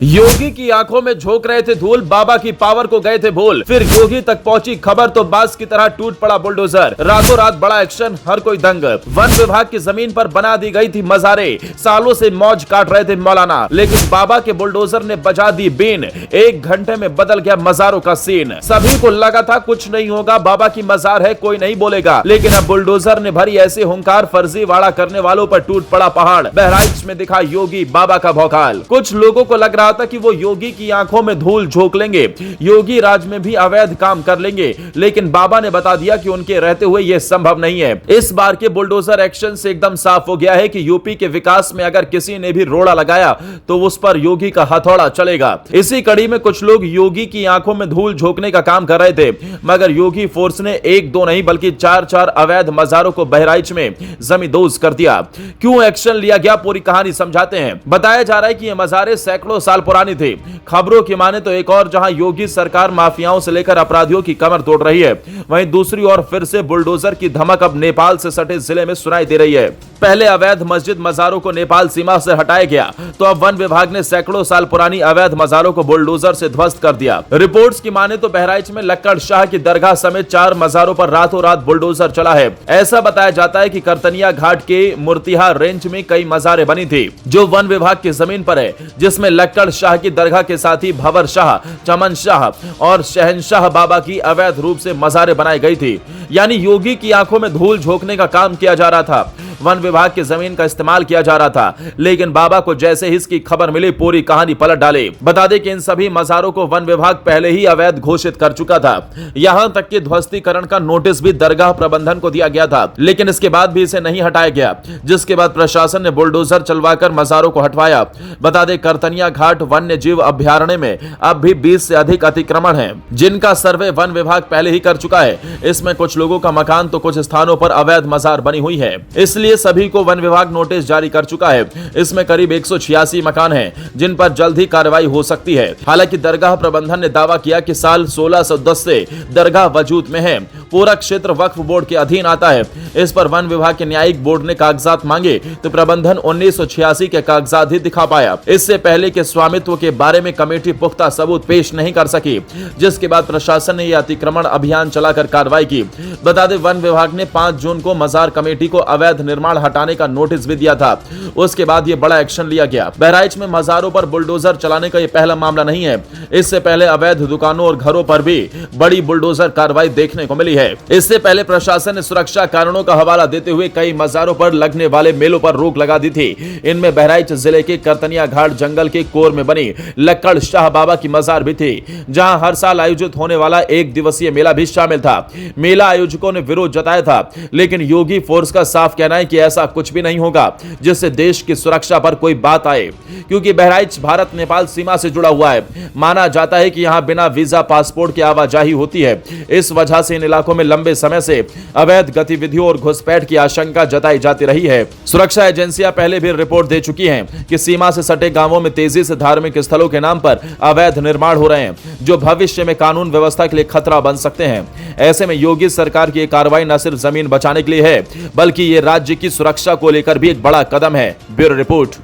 योगी की आंखों में झोंक रहे थे धूल, बाबा की पावर को गए थे भूल। फिर योगी तक पहुंची खबर तो बास की तरह टूट पड़ा बुलडोजर। रातों रात बड़ा एक्शन, हर कोई दंग। वन विभाग की जमीन पर बना दी गई थी मजारे। सालों से मौज काट रहे थे मौलाना, लेकिन बाबा के बुलडोजर ने बजा दी बीन। 1 घंटे में बदल गया मजारों का सीन। सभी को लगा था कुछ नहीं होगा, बाबा की मजार है, कोई नहीं बोलेगा। लेकिन अब बुलडोजर ने भरी ऐसे हुंकार, फर्जीवाड़ा करने वालों पर टूट पड़ा पहाड़। बहराइच में दिखा योगी बाबा का भौकाल। कुछ लोगों को लग रहा था कि वो योगी की आंखों में धूल झोंक लेंगे, योगी राज में भी अवैध काम कर लेंगे, लेकिन बाबा ने बता दिया कि उनके रहते हुए यह संभव नहीं है। इस बार के बुलडोजर एक्शन से एकदम साफ हो गया है कि यूपी के विकास में अगर किसी ने भी रोड़ा लगाया तो उस पर योगी का हथौड़ा चलेगा। इसी कड़ी में कुछ लोग योगी की आंखों में धूल झोंकने का काम कर रहे थे, मगर योगी फोर्स ने 1-2 नहीं बल्कि 4-4 अवैध मजारों को बहराइच में जमींदोज कर दिया। क्यों एक्शन लिया गया, पूरी कहानी समझाते हैं। बताया जा रहा है कि ये मजारे सैकड़ों साल पुरानी थे। खबरों की माने तो एक और जहां योगी सरकार माफियाओं से लेकर अपराधियों की कमर तोड़ रही है, वहीं दूसरी ओर फिर से बुलडोजर की धमक अब नेपाल से सटे जिले में सुनाई दे रही है। पहले अवैध मस्जिद मजारों को नेपाल सीमा से हटाया गया, तो अब वन विभाग ने सैकड़ों साल पुरानी अवैध मजारों को बुलडोजर से ध्वस्त कर दिया। रिपोर्ट्स की माने तो बहराइच में लक्कड़ शाह की दरगाह समेत 4 मजारों पर रातों रात बुलडोजर चला है। ऐसा बताया जाता है कि करतनिया घाट के मुर्तिहा रेंज में कई मजारें बनी थी जो वन विभाग की जमीन पर है, जिसमें लक्कड़ शाह की दरगाह के साथ ही भंवर शाह, चमन शाह और शहनशाह बाबा की अवैध रूप से मजारें बनाई गई थी। यानी योगी की आंखों में धूल झोंकने का काम किया जा रहा था, वन विभाग की जमीन का इस्तेमाल किया जा रहा था। लेकिन बाबा को जैसे ही इसकी खबर मिली, पूरी कहानी पलट डाली। बता दें कि इन सभी मजारों को वन विभाग पहले ही अवैध घोषित कर चुका था। यहां तक कि ध्वस्तीकरण का नोटिस भी दरगाह प्रबंधन को दिया गया था, लेकिन इसके बाद भी इसे नहीं हटाया गया, जिसके बाद प्रशासन ने बुलडोजर चलवाकर मजारों को हटवाया। बता दें करतनिया घाट वन्य जीव अभ्यारण्य में अब भी 20 से अधिक अतिक्रमण हैं, जिनका सर्वे वन विभाग पहले ही कर चुका है। इसमें कुछ लोगों का मकान तो कुछ स्थानों पर अवैध मजार बनी हुई है, इसलिए सभी को वन विभाग नोटिस जारी कर चुका है। इसमें करीब 186 मकान हैं, जिन पर जल्द ही कार्रवाई हो सकती है। हालांकि दरगाह प्रबंधन ने दावा किया कि साल 1610 से दरगाह वजूद में है। पूरा क्षेत्र वक्फ बोर्ड के अधीन आता है। इस पर वन विभाग के न्यायिक बोर्ड ने कागजात मांगे तो प्रबंधन 1986 के कागजात ही दिखा पाया। इससे पहले के स्वामित्व के बारे में कमेटी पुख्ता सबूत पेश नहीं कर सकी, जिसके बाद प्रशासन ने यह अतिक्रमण अभियान चलाकर कार्रवाई की। बता दें वन विभाग ने 5 जून को मजार कमेटी को अवैध निर्माण हटाने का नोटिस भी दिया था। उसके बाद यह बड़ा एक्शन लिया गया। बहराइच में मजारों पर बुलडोजर चलाने का यह पहला मामला नहीं है। इससे पहले अवैध दुकानों और घरों पर भी बड़ी बुलडोजर कार्रवाई देखने को मिली है। इससे पहले प्रशासन ने सुरक्षा कारणों का हवाला देते हुए कई मजारों पर लगने वाले मेलों पर रोक लगा दी थी। इनमें बहराइच जिले के करतनिया घाट जंगल के कोर में बनी लक्कड़ शाह बाबा की मजार भी थी, जहां हर साल आयोजित होने वाला 1 दिवसीय मेला भी शामिल था। मेला आयोजकों ने विरोध जताया था, लेकिन योगी फोर्स का साफ कहना है कि ऐसा कुछ भी नहीं होगा जिससे देश की सुरक्षा पर कोई बात आए, क्योंकि बहराइच भारत नेपाल सीमा से जुड़ा हुआ है। माना जाता है कि यहां बिना वीजा पासपोर्ट के आवाजाही होती है। इस वजह से इन इलाकों में लंबे समय से अवैध गतिविधियों और घुसपैठ की आशंका जताई जाती रही है। सुरक्षा एजेंसियां पहले भी रिपोर्ट दे चुकी हैं कि सीमा से सटे गांवों में तेजी से धार्मिक स्थलों के नाम पर अवैध निर्माण हो रहे हैं, जो भविष्य में कानून व्यवस्था के लिए खतरा बन सकते हैं। ऐसे में योगी सरकार की कार्रवाई न सिर्फ जमीन बचाने के लिए है, बल्कि ये राज्य की सुरक्षा को लेकर भी एक बड़ा कदम है। Bureau report.